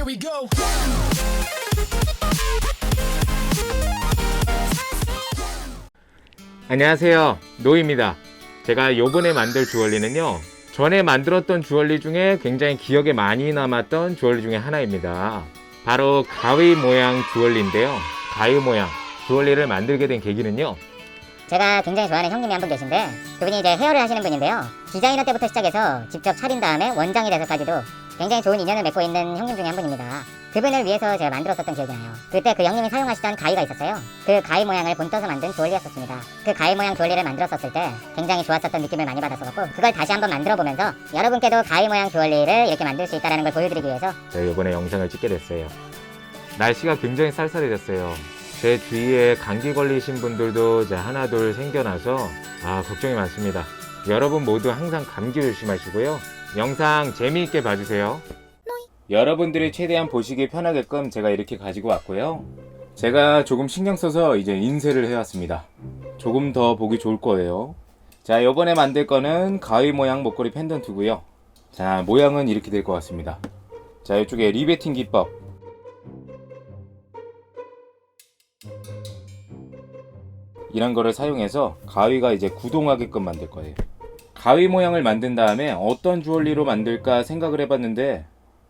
we go. 안녕하세요, 노입니다. 제가 요번에 만들 주얼리는요, 전에 만들었던 주얼리 중에 굉장히 기억에 많이 남았던 주얼리 중에 하나입니다. 바로 가위 모양 주얼리인데요. 가위 모양 주얼리를 만들게 된 계기는요, 제가 굉장히 좋아하는 형님이 한 분 계신데, 그분이 이제 헤어를 하시는 분인데요. 디자이너 때부터 시작해서 직접 차린 다음에 원장이 돼서까지도 굉장히 좋은 인연을 맺고 있는 형님 중에 한 분입니다. 그분을 위해서 제가 만들었었던 기억이 나요. 그때 그 형님이 사용하시던 가위가 있었어요. 그 가위 모양을 본떠서 만든 주얼리였었습니다. 그 가위 모양 주얼리를 만들었었을 때 굉장히 좋았었던 느낌을 많이 받았었고, 그걸 다시 한번 만들어 보면서 여러분께도 가위 모양 주얼리를 이렇게 만들 수 있다는 걸 보여드리기 위해서 제가 요번에 영상을 찍게 됐어요. 날씨가 굉장히 쌀쌀해졌어요. 제 주위에 감기 걸리신 분들도 이제 하나둘 생겨나서 걱정이 많습니다. 여러분 모두 항상 감기 조심하시고요. 영상 재미있게 봐주세요. 여러분들이 최대한 보시기 편하게끔 제가 이렇게 가지고 왔고요. 제가 조금 신경 써서 이제 인쇄를 해왔습니다. 조금 더 보기 좋을 거예요. 자, 요번에 만들 거는 가위 모양 목걸이 펜던트고요. 자, 모양은 이렇게 될 것 같습니다. 자, 이쪽에 리베팅 기법, 이런 거를 사용해서 가위가 이제 구동하게끔 만들 거예요. 가위 모양을 만든 다음에 어떤 주얼리로 만들까 생각을 해봤는데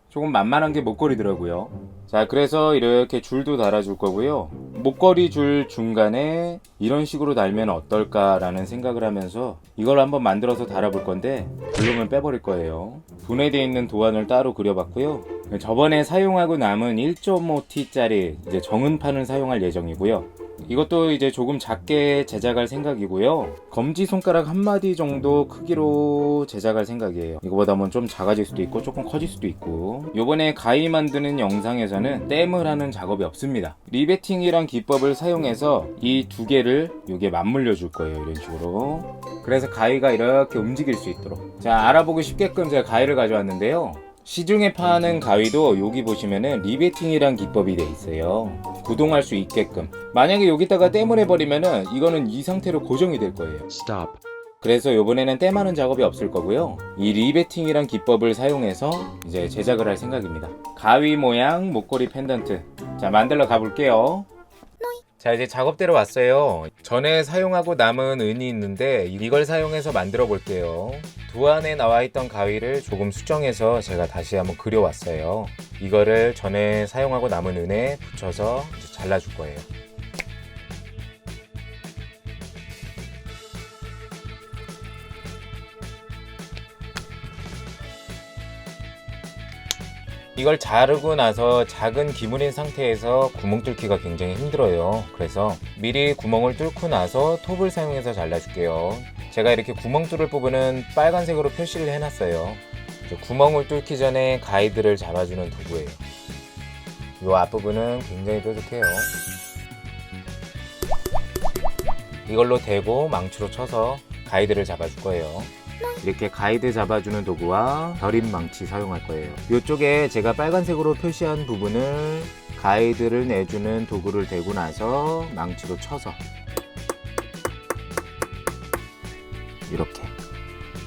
조금 만만한 게 목걸이더라고요. 자, 그래서 이렇게 줄도 달아줄 거고요. 목걸이 줄 중간에 이런 식으로 달면 어떨까라는 생각을 하면서 이걸 한번 만들어서 달아볼 건데, 블록은 빼버릴 거예요. 분해되어 있는 도안을 따로 그려봤고요. 저번에 사용하고 남은 1.5T짜리 이제 정은판을 사용할 예정이고요. 이것도 이제 조금 작게 제작할 생각이고요. 검지손가락 한 마디 정도 크기로 제작할 생각이에요. 이거보다 좀 작아질 수도 있고 조금 커질 수도 있고. 요번에 가위 만드는 영상에서는 땜을 하는 작업이 없습니다. 리베팅이란 기법을 사용해서 이 두 개를 요게 맞물려 줄 거예요. 이런 식으로. 그래서 가위가 이렇게 움직일 수 있도록. 자, 알아보기 쉽게끔 제가 가위를 가져왔는데요. 시중에 파는 가위도 여기 보시면은 리베팅이란 기법이 돼 있어요. 구동할 수 있게끔. 만약에 여기다가 땜을 해버리면은 이거는 이 상태로 고정이 될 거예요. Stop. 그래서 요번에는 땜하는 작업이 없을 거고요. 이 리베팅이란 기법을 사용해서 이제 제작을 할 생각입니다. 가위 모양 목걸이 펜던트. 자, 만들러 가볼게요. 자, 이제 작업대로 왔어요. 전에 사용하고 남은 은이 있는데 이걸 사용해서 만들어 볼게요. 도안에 나와 있던 가위를 조금 수정해서 제가 다시 한번 그려왔어요. 이거를 전에 사용하고 남은 은에 붙여서 이제 잘라줄 거예요. 이걸 자르고 나서 작은 기물인 상태에서 구멍 뚫기가 굉장히 힘들어요. 그래서 미리 구멍을 뚫고 나서 톱을 사용해서 잘라줄게요. 제가 이렇게 구멍 뚫을 부분은 빨간색으로 표시를 해놨어요. 구멍을 뚫기 전에 가이드를 잡아주는 도구예요. 이 앞부분은 굉장히 뾰족해요. 이걸로 대고 망치로 쳐서 가이드를 잡아줄 거예요. 이렇게 가이드 잡아주는 도구와 벼림 망치 사용할 거예요. 이쪽에 제가 빨간색으로 표시한 부분을 가이드를 내주는 도구를 대고 나서 망치로 쳐서 이렇게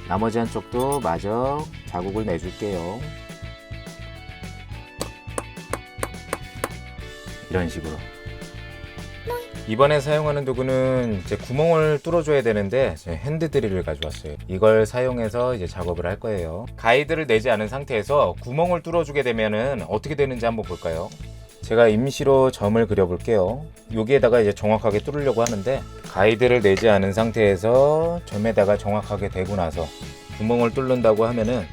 나머지 한쪽도 마저 자국을 내줄게요. 이런 식으로. 이번에 사용하는 도구는 이제 구멍을 뚫어줘야 되는데 핸드 드릴을 가져왔어요. 이걸 사용해서 이제 작업을 할 거예요. 가이드를 내지 않은 상태에서 구멍을 뚫어주게 되면은 어떻게 되는지 한번 볼까요? 제가 임시로 점을 그려볼게요. 여기에다가 이제 정확하게 뚫으려고 하는데, 가이드를 내지 않은 상태에서 점에다가 정확하게 대고 나서 구멍을 뚫는다고 하면은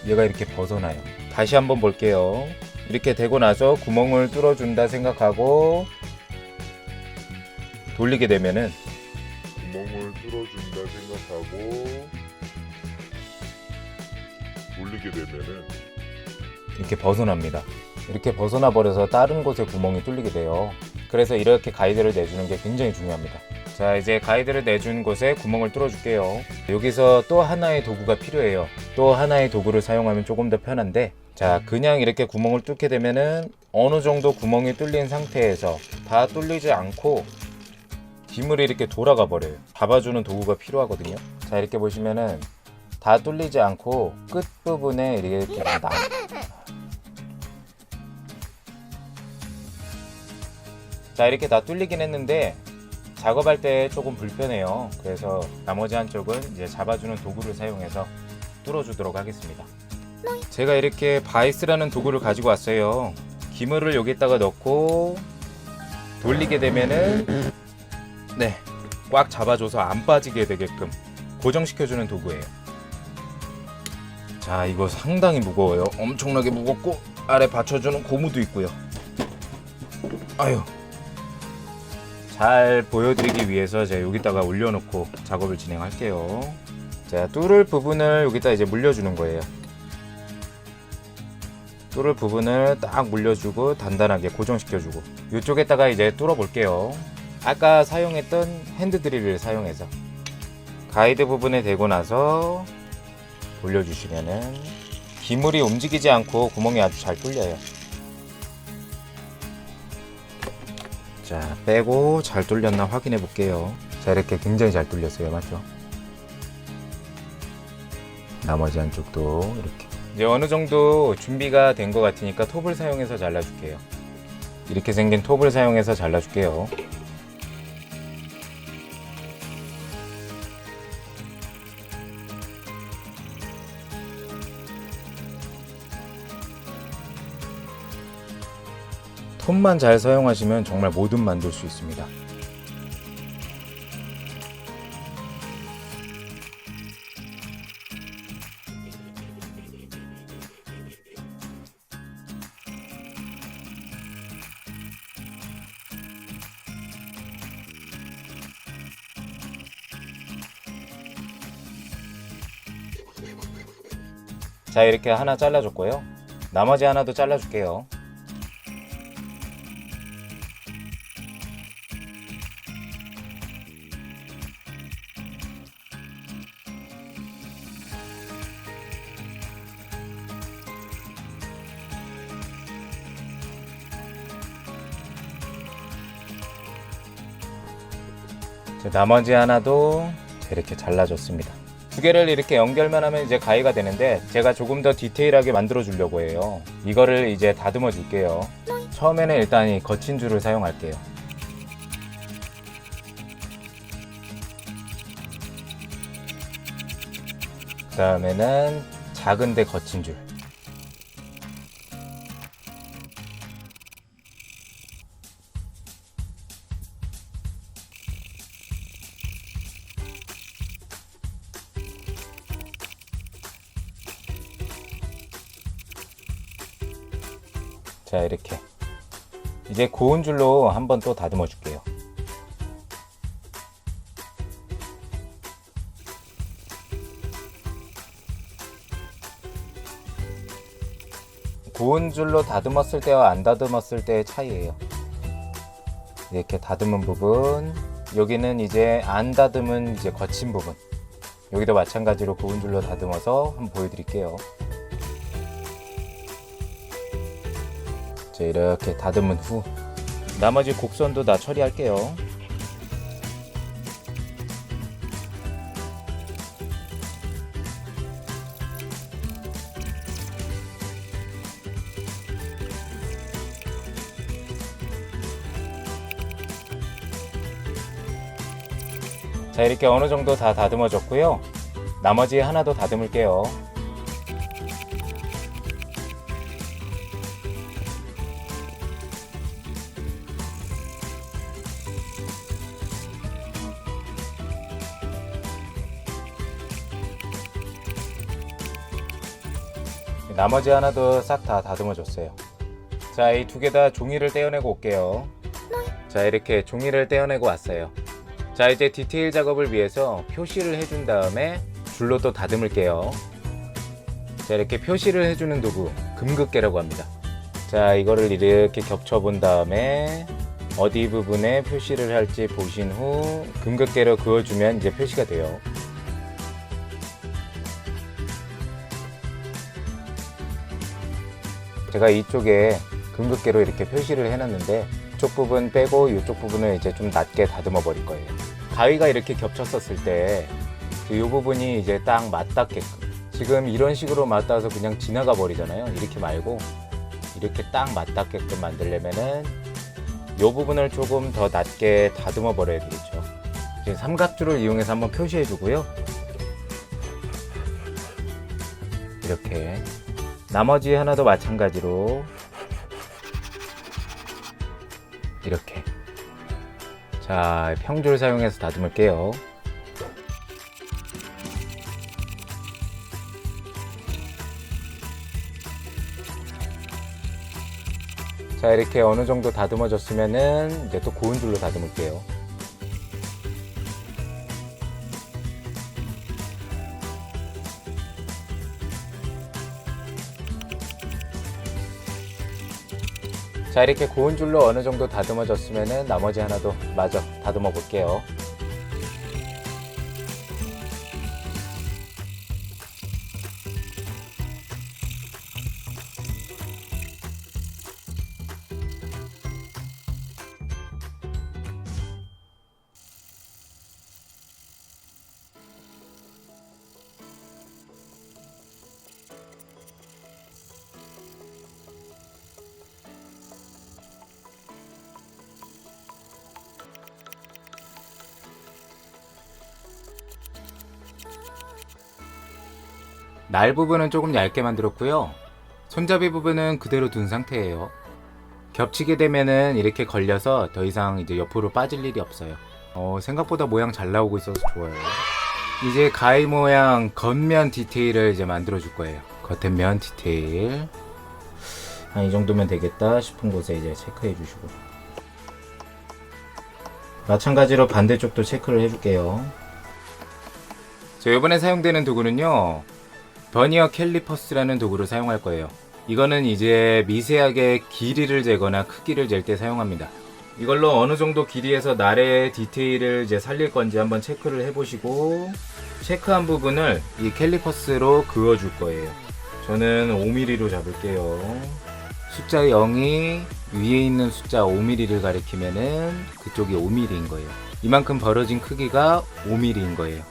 얘가 이렇게 벗어나요. 다시 한번 볼게요. 이렇게 되고 나서 구멍을 뚫어준다 생각하고 돌리게 되면은 구멍을 뚫어준다 생각하고 돌리게 되면은 이렇게 벗어납니다. 이렇게 벗어나 버려서 다른 곳에 구멍이 뚫리게 돼요. 그래서 이렇게 가이드를 내주는 게 굉장히 중요합니다. 자, 이제 가이드를 내준 곳에 구멍을 뚫어 줄게요. 여기서 또 하나의 도구가 필요해요. 또 하나의 도구를 사용하면 조금 더 편한데, 자, 그냥 이렇게 구멍을 뚫게 되면은 어느 정도 구멍이 뚫린 상태에서 다 뚫리지 않고 기물이 이렇게 돌아가 버려요. 잡아주는 도구가 필요하거든요. 자, 이렇게 보시면은 다 뚫리지 않고 끝부분에 이렇게 자, 이렇게 다 뚫리긴 했는데 작업할 때 조금 불편해요. 그래서 나머지 한쪽은 이제 잡아주는 도구를 사용해서 뚫어주도록 하겠습니다. 제가 이렇게 바이스라는 도구를 가지고 왔어요. 기물을 여기다가 넣고 돌리게 되면은 꽉 잡아줘서 안 빠지게 되게끔 고정시켜주는 도구예요. 자, 이거 상당히 무거워요. 엄청나게 무겁고 아래 받쳐주는 고무도 있고요. 아유, 잘 보여드리기 위해서 제가 여기다가 올려놓고 작업을 진행할게요. 자, 뚫을 부분을 여기다 이제 물려주는 거예요. 뚫을 부분을 딱 물려주고 단단하게 고정시켜주고 이쪽에다가 이제 뚫어 볼게요. 아까 사용했던 핸드 드릴을 사용해서 가이드 부분에 대고 나서 돌려주시면은 기물이 움직이지 않고 구멍이 아주 잘 뚫려요. 자, 빼고 잘 뚫렸나 확인해 볼게요. 자, 이렇게 굉장히 잘 뚫렸어요. 맞죠? 나머지 한쪽도 이렇게 이제 어느 정도 준비가 된 것 같으니까 톱을 사용해서 잘라줄게요. 이렇게 생긴 톱을 사용해서 잘라줄게요. 톱만 잘 사용하시면 정말 뭐든 만들 수 있습니다. 자, 이렇게 하나 잘라줬고요. 나머지 하나도 잘라줄게요. 나머지 하나도 이렇게 잘라줬습니다. 두 개를 이렇게 연결만 하면 이제 가위가 되는데 제가 조금 더 디테일하게 만들어 주려고 해요. 이거를 이제 다듬어 줄게요. 처음에는 일단 이 거친 줄을 사용할게요. 그 다음에는 작은데 거친 줄. 자, 이렇게 이제 고운 줄로 한번 또 다듬어 줄게요. 고운 줄로 다듬었을 때와 안 다듬었을 때의 차이예요. 이렇게 다듬은 부분, 여기는 이제 안 다듬은 이제 거친 부분, 여기도 마찬가지로 고운 줄로 다듬어서 한번 보여드릴게요. 자, 이렇게 다듬은 후 나머지 곡선도 다 처리할게요. 자, 이렇게 어느 정도 다 다듬어졌고요. 나머지 하나 더 다듬을게요. 나머지 하나도 싹 다 다듬어 줬어요. 자, 이 두 개 다 종이를 떼어내고 올게요. 자, 이렇게 종이를 떼어내고 왔어요. 자, 이제 디테일 작업을 위해서 표시를 해준 다음에 줄로 또 다듬을게요. 자, 이렇게 표시를 해주는 도구, 금극계라고 합니다. 자, 이거를 이렇게 겹쳐 본 다음에 어디 부분에 표시를 할지 보신 후 금극계로 그어주면 이제 표시가 돼요. 제가 이쪽에 금극계로 이렇게 표시를 해놨는데 이쪽 부분 빼고 이쪽 부분을 이제 좀 낮게 다듬어 버릴 거예요. 가위가 이렇게 겹쳤었을 때 이 부분이 이제 딱 맞닿게끔, 지금 이런 식으로 맞닿아서 그냥 지나가 버리잖아요. 이렇게 말고 이렇게 딱 맞닿게끔 만들려면은 이 부분을 조금 더 낮게 다듬어 버려야 되겠죠. 이제 삼각줄을 이용해서 한번 표시해 주고요. 이렇게 나머지 하나도 마찬가지로 이렇게, 자, 평줄 사용해서 다듬을게요. 자, 이렇게 어느 정도 다듬어졌으면은 이제 또 고운 줄로 다듬을게요. 자, 이렇게 고운 줄로 어느 정도 다듬어졌으면은 나머지 하나도 마저 다듬어 볼게요. 날 부분은 조금 얇게 만들었고요. 손잡이 부분은 그대로 둔 상태예요. 겹치게 되면은 이렇게 걸려서 더 이상 이제 옆으로 빠질 일이 없어요. 생각보다 모양 잘 나오고 있어서 좋아요. 이제 가위 모양 겉면 디테일을 이제 만들어 줄 거예요. 겉면 디테일 한 이 정도면 되겠다 싶은 곳에 이제 체크해 주시고, 마찬가지로 반대쪽도 체크를 해 줄게요. 자, 이번에 사용되는 도구는요, 버니어 캘리퍼스라는 도구를 사용할 거예요. 이거는 이제 미세하게 길이를 재거나 크기를 잴 때 사용합니다. 이걸로 어느 정도 길이에서 날의 디테일을 이제 살릴 건지 한번 체크를 해보시고, 체크한 부분을 이 캘리퍼스로 그어줄 거예요. 저는 5mm로 잡을게요. 숫자 0이 위에 있는 숫자 5mm를 가리키면은 그쪽이 5mm인 거예요. 이만큼 벌어진 크기가 5mm인 거예요.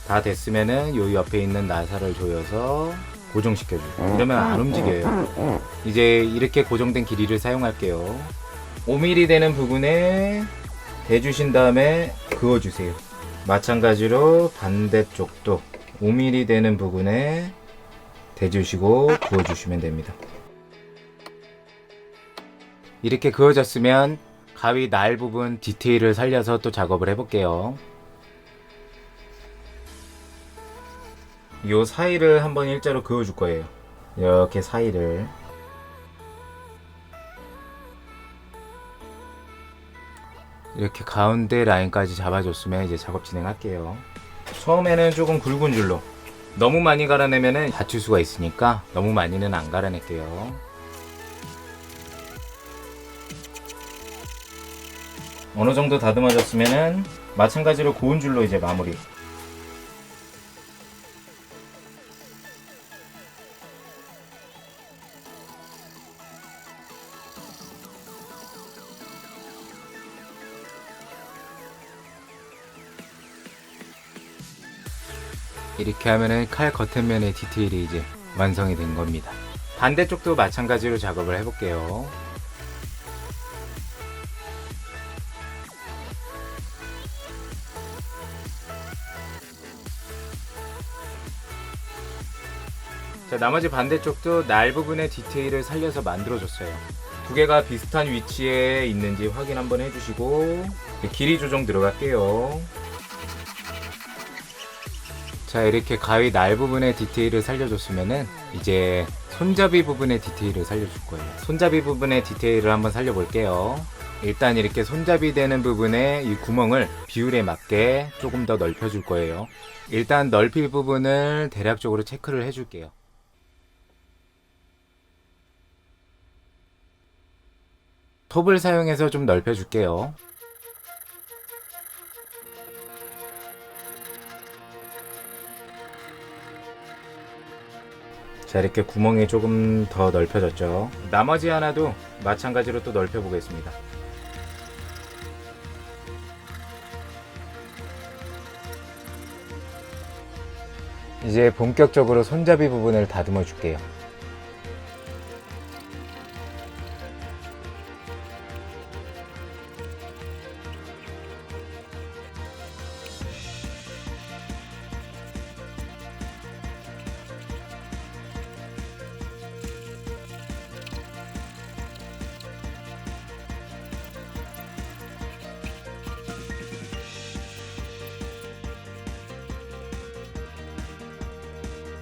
다 됐으면은 요 옆에 있는 나사를 조여서 고정시켜주고, 이러면 안 움직여요. 이제 이렇게 고정된 길이를 사용할게요. 5mm 되는 부분에 대주신 다음에 그어주세요. 마찬가지로 반대쪽도 5mm 되는 부분에 대주시고 그어주시면 됩니다. 이렇게 그어졌으면 가위 날 부분 디테일을 살려서 또 작업을 해볼게요. 요 사이를 한번 일자로 그어줄 거예요. 이렇게 사이를. 이렇게 가운데 라인까지 잡아줬으면 이제 작업 진행할게요. 처음에는 조금 굵은 줄로, 너무 많이 갈아내면 다칠 수가 있으니까 너무 많이는 안 갈아낼게요. 어느 정도 다듬어졌으면 마찬가지로 고운 줄로 이제 마무리. 이렇게 하면은 칼 겉면의 디테일이 이제 완성이 된 겁니다. 반대쪽도 마찬가지로 작업을 해볼게요. 자, 나머지 반대쪽도 날 부분의 디테일을 살려서 만들어줬어요. 두 개가 비슷한 위치에 있는지 확인 한번 해주시고, 길이 조정 들어갈게요. 자, 이렇게 가위 날 부분의 디테일을 살려줬으면은 이제 손잡이 부분의 디테일을 살려줄 거예요. 손잡이 부분의 디테일을 한번 살려볼게요. 일단 이렇게 손잡이 되는 부분에 이 구멍을 비율에 맞게 조금 더 넓혀줄 거예요. 일단 넓힐 부분을 대략적으로 체크를 해줄게요. 톱을 사용해서 좀 넓혀줄게요. 자, 이렇게 구멍이 조금 더 넓혀졌죠. 나머지 하나도 마찬가지로 또 넓혀 보겠습니다. 이제 본격적으로 손잡이 부분을 다듬어 줄게요.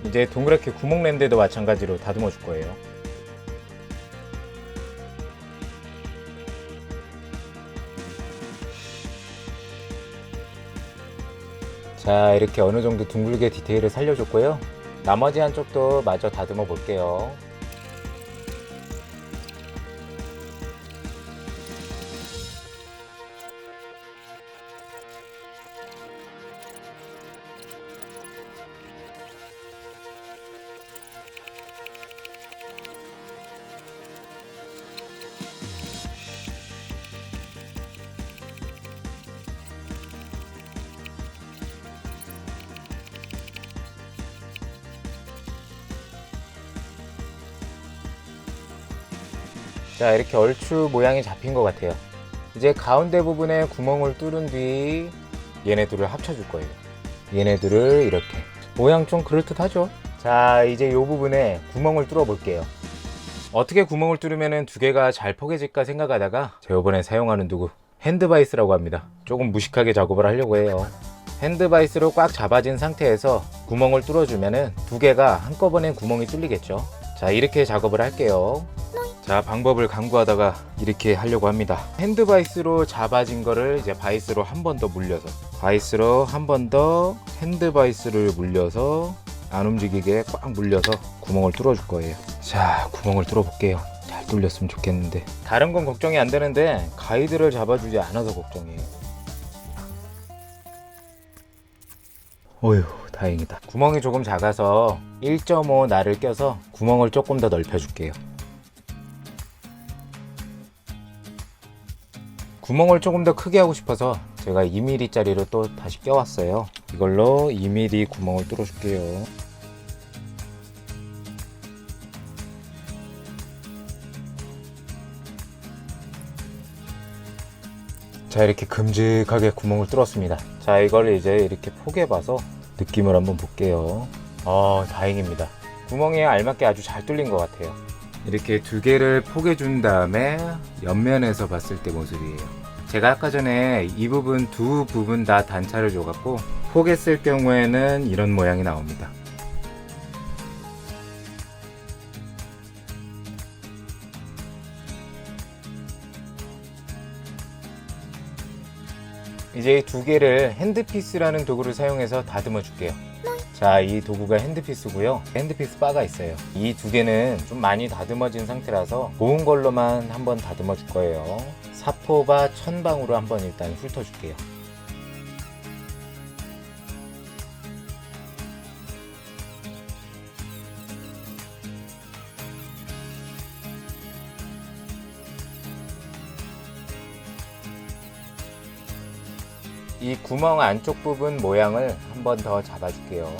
이제 동그랗게 구멍 낸 데도 마찬가지로 다듬어 줄 거예요. 자, 이렇게 어느 정도 둥글게 디테일을 살려줬고요. 나머지 한쪽도 마저 다듬어 볼게요. 자, 이렇게 얼추 모양이 잡힌 것 같아요. 이제 가운데 부분에 구멍을 뚫은 뒤 얘네들을 합쳐줄 거예요. 얘네들을 이렇게 모양 좀 그럴듯하죠? 자, 이제 이 부분에 구멍을 뚫어 볼게요. 어떻게 구멍을 뚫으면 두 개가 잘 포개질까 생각하다가 제가 이번에 사용하는 도구 핸드바이스라고 합니다. 조금 무식하게 작업을 하려고 해요. 핸드바이스로 꽉 잡아진 상태에서 구멍을 뚫어주면 두 개가 한꺼번에 구멍이 뚫리겠죠. 자, 이렇게 작업을 할게요. 자, 방법을 강구하다가 이렇게 하려고 합니다. 핸드바이스로 잡아진 거를 이제 바이스로 한 번 더 물려서, 바이스로 한 번 더 핸드바이스를 물려서 안 움직이게 꽉 물려서 구멍을 뚫어 줄 거예요. 자, 구멍을 뚫어 볼게요. 잘 뚫렸으면 좋겠는데, 다른 건 걱정이 안 되는데 가이드를 잡아주지 않아서 걱정이에요. 어휴, 다행이다. 구멍이 조금 작아서 1.5 날을 껴서 구멍을 조금 더 넓혀 줄게요. 구멍을 조금 더 크게 하고 싶어서 제가 2mm 짜리로 또 다시 껴왔어요. 이걸로 2mm 구멍을 뚫어 줄게요. 자, 이렇게 큼직하게 구멍을 뚫었습니다. 자, 이걸 이제 이렇게 포개봐서 느낌을 한번 볼게요. 다행입니다. 구멍에 알맞게 아주 잘 뚫린 것 같아요. 이렇게 두 개를 포개준 다음에 옆면에서 봤을 때 모습이에요. 제가 아까 전에 이 부분 두 부분 다 단차를 줘갖고 포개했을 경우에는 이런 모양이 나옵니다. 이제 이 두 개를 핸드피스라는 도구를 사용해서 다듬어 줄게요. 자, 이 도구가 핸드피스고요. 핸드피스 바가 있어요. 이 두 개는 좀 많이 다듬어진 상태라서 고운 걸로만 한번 다듬어 줄 거예요. 사포바 1000방으로 한번 일단 훑어 줄게요. 이 구멍 안쪽 부분 모양을 한번 더 잡아줄게요.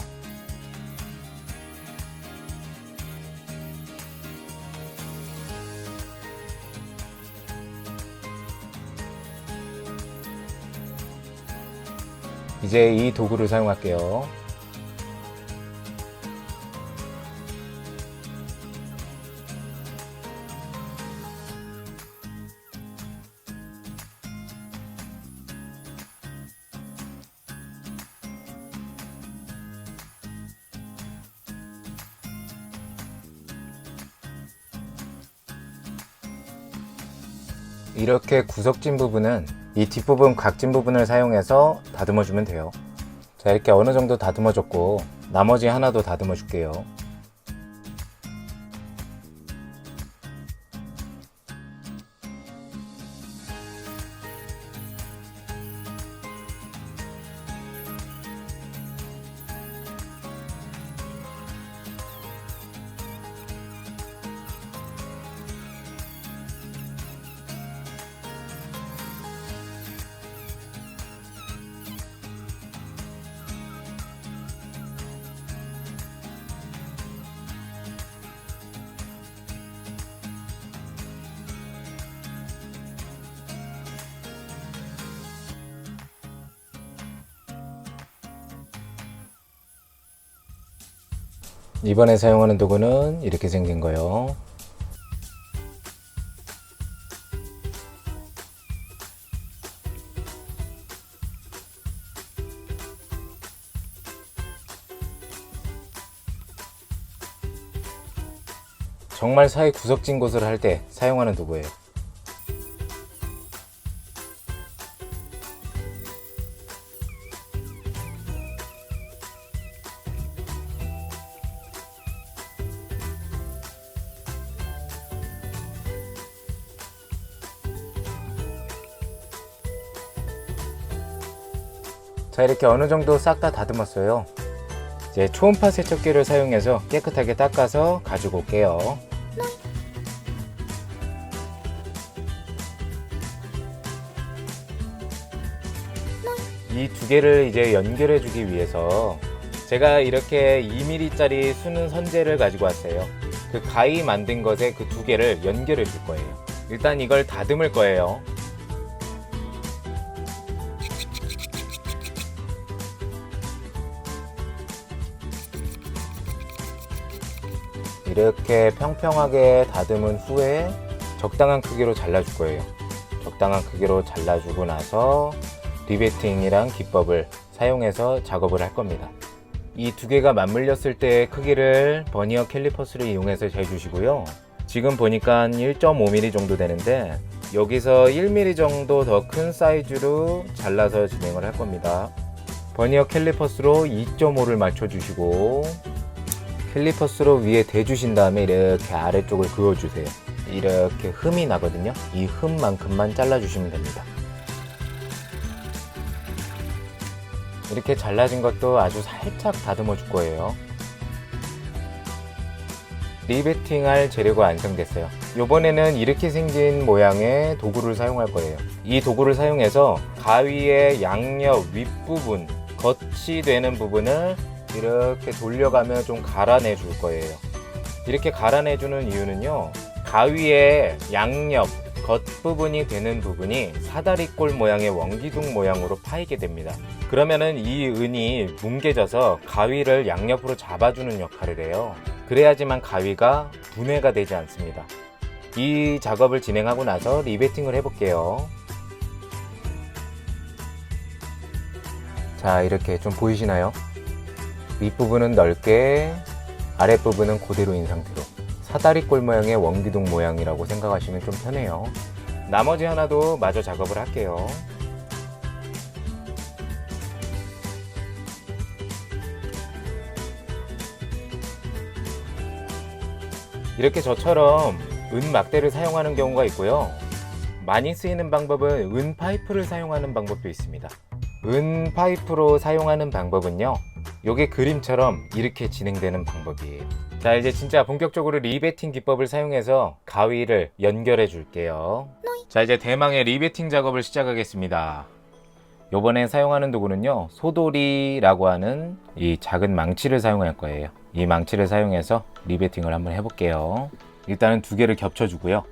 이제 이 도구를 사용할게요. 이렇게 구석진 부분은 이 뒷부분 각진 부분을 사용해서 다듬어 주면 돼요. 자, 이렇게 어느 정도 다듬어 줬고 나머지 하나도 다듬어 줄게요. 이번에 사용하는 도구는 이렇게 생긴 거요. 정말 사이 구석진 곳을 할 때 사용하는 도구예요. 자, 이렇게 어느 정도 싹 다 다듬었어요. 이제 초음파 세척기를 사용해서 깨끗하게 닦아서 가지고 올게요. 이 두 개를 이제 연결해 주기 위해서 제가 이렇게 2mm짜리 수는 선재를 가지고 왔어요. 그 가위 만든 것에 그 두 개를 연결해 줄 거예요. 일단 이걸 다듬을 거예요. 이렇게 평평하게 다듬은 후에 적당한 크기로 잘라줄 거예요. 적당한 크기로 잘라주고 나서 리베팅이랑 기법을 사용해서 작업을 할 겁니다. 이 두 개가 맞물렸을 때의 크기를 버니어 캘리퍼스를 이용해서 재주시고요. 지금 보니까 1.5mm 정도 되는데 여기서 1mm 정도 더 큰 사이즈로 잘라서 진행을 할 겁니다. 버니어 캘리퍼스로 2.5를 맞춰주시고 캘리퍼스로 위에 대주신 다음에 이렇게 아래쪽을 그어주세요. 이렇게 흠이 나거든요. 이 흠만큼만 잘라주시면 됩니다. 이렇게 잘라진 것도 아주 살짝 다듬어 줄 거예요. 리베팅할 재료가 완성됐어요. 이번에는 이렇게 생긴 모양의 도구를 사용할 거예요. 이 도구를 사용해서 가위의 양옆 윗부분, 겉이 되는 부분을 이렇게 돌려가며 좀 갈아내 줄 거예요. 이렇게 갈아내 주는 이유는요, 가위의 양옆 겉부분이 되는 부분이 사다리꼴 모양의 원기둥 모양으로 파이게 됩니다. 그러면은 이 은이 뭉개져서 가위를 양옆으로 잡아주는 역할을 해요. 그래야지만 가위가 분해가 되지 않습니다. 이 작업을 진행하고 나서 리베팅을 해볼게요. 자, 이렇게 좀 보이시나요? 윗부분은 넓게, 아랫부분은 그대로인 상태로 사다리꼴 모양의 원기둥 모양이라고 생각하시면 좀 편해요. 나머지 하나도 마저 작업을 할게요. 이렇게 저처럼 은 막대를 사용하는 경우가 있고요. 많이 쓰이는 방법은 은 파이프를 사용하는 방법도 있습니다. 은 파이프로 사용하는 방법은요, 요게 그림처럼 이렇게 진행되는 방법이에요. 자, 이제 진짜 본격적으로 리베팅 기법을 사용해서 가위를 연결해 줄게요. 자, 이제 대망의 리베팅 작업을 시작하겠습니다. 요번에 사용하는 도구는요, 소돌이라고 하는 이 작은 망치를 사용할 거예요. 이 망치를 사용해서 리베팅을 한번 해볼게요. 일단은 두 개를 겹쳐주고요.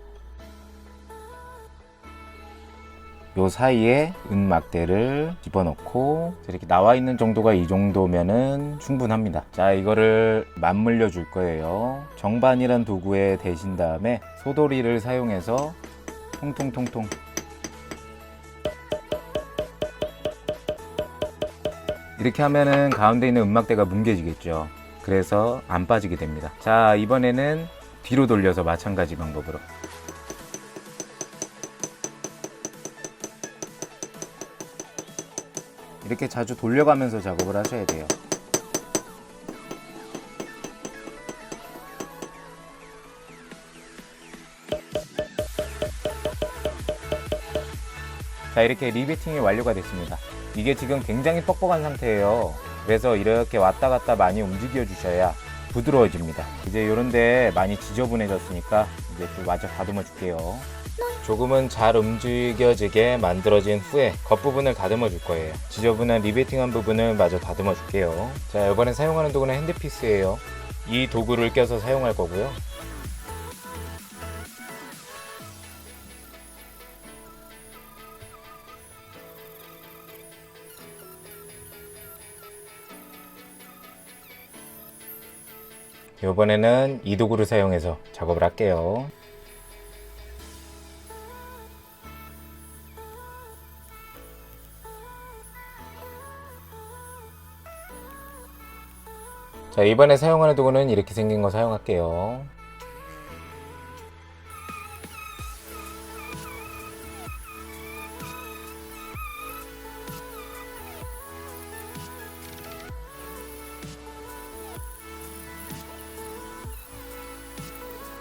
요 사이에 은 막대를 집어넣고 이렇게 나와 있는 정도가 이 정도면은 충분합니다. 자, 이거를 맞물려 줄 거예요. 정반이란 도구에 대신 다음에 소돌이를 사용해서 통통통통 이렇게 하면은 가운데 있는 은막대가 뭉개지겠죠. 그래서 안 빠지게 됩니다. 자, 이번에는 뒤로 돌려서 마찬가지 방법으로 이렇게 자주 돌려가면서 작업을 하셔야 돼요. 자, 이렇게 리베팅이 완료가 됐습니다. 이게 지금 굉장히 뻑뻑한 상태예요. 그래서 이렇게 왔다 갔다 많이 움직여 주셔야 부드러워집니다. 이제 요런데 많이 지저분해졌으니까 이제 또 마저 다듬어 줄게요. 조금은 잘 움직여지게 만들어진 후에 겉부분을 다듬어 줄 거예요. 지저분한 리베팅한 부분을 마저 다듬어 줄게요. 자, 이번에 사용하는 도구는 핸드피스예요. 이 도구를 껴서 사용할 거고요. 이번에는 이 도구를 사용해서 작업을 할게요. 자, 이번에 사용하는 도구는 이렇게 생긴 거 사용할게요.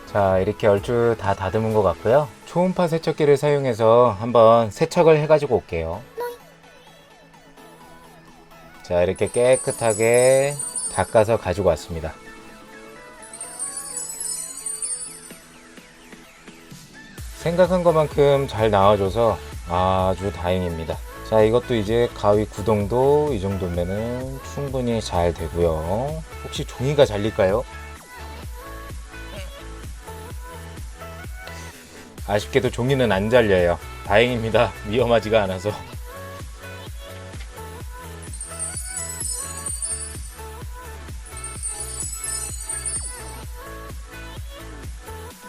자, 이렇게 얼추 다 다듬은 것 같고요. 초음파 세척기를 사용해서 한번 세척을 해가지고 올게요. 자, 이렇게 깨끗하게 닦아서 가지고 왔습니다. 생각한 것만큼 잘 나와줘서 아주 다행입니다. 자, 이것도 이제 가위 구동도 이 정도면은 충분히 잘 되고요. 혹시 종이가 잘릴까요? 아쉽게도 종이는 안 잘려요. 다행입니다. 위험하지가 않아서.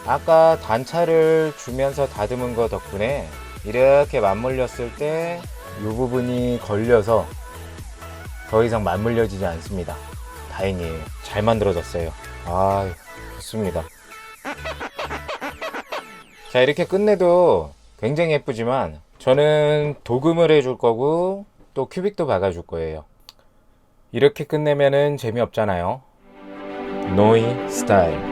아까 단차를 주면서 다듬은 거 덕분에 이렇게 맞물렸을 때 이 부분이 걸려서 더 이상 맞물려지지 않습니다. 다행이에요. 잘 만들어졌어요. 아, 좋습니다. 자, 이렇게 끝내도 굉장히 예쁘지만 저는 도금을 해줄 거고 또 큐빅도 박아줄 거예요. 이렇게 끝내면은 재미없잖아요. 노이 스타일.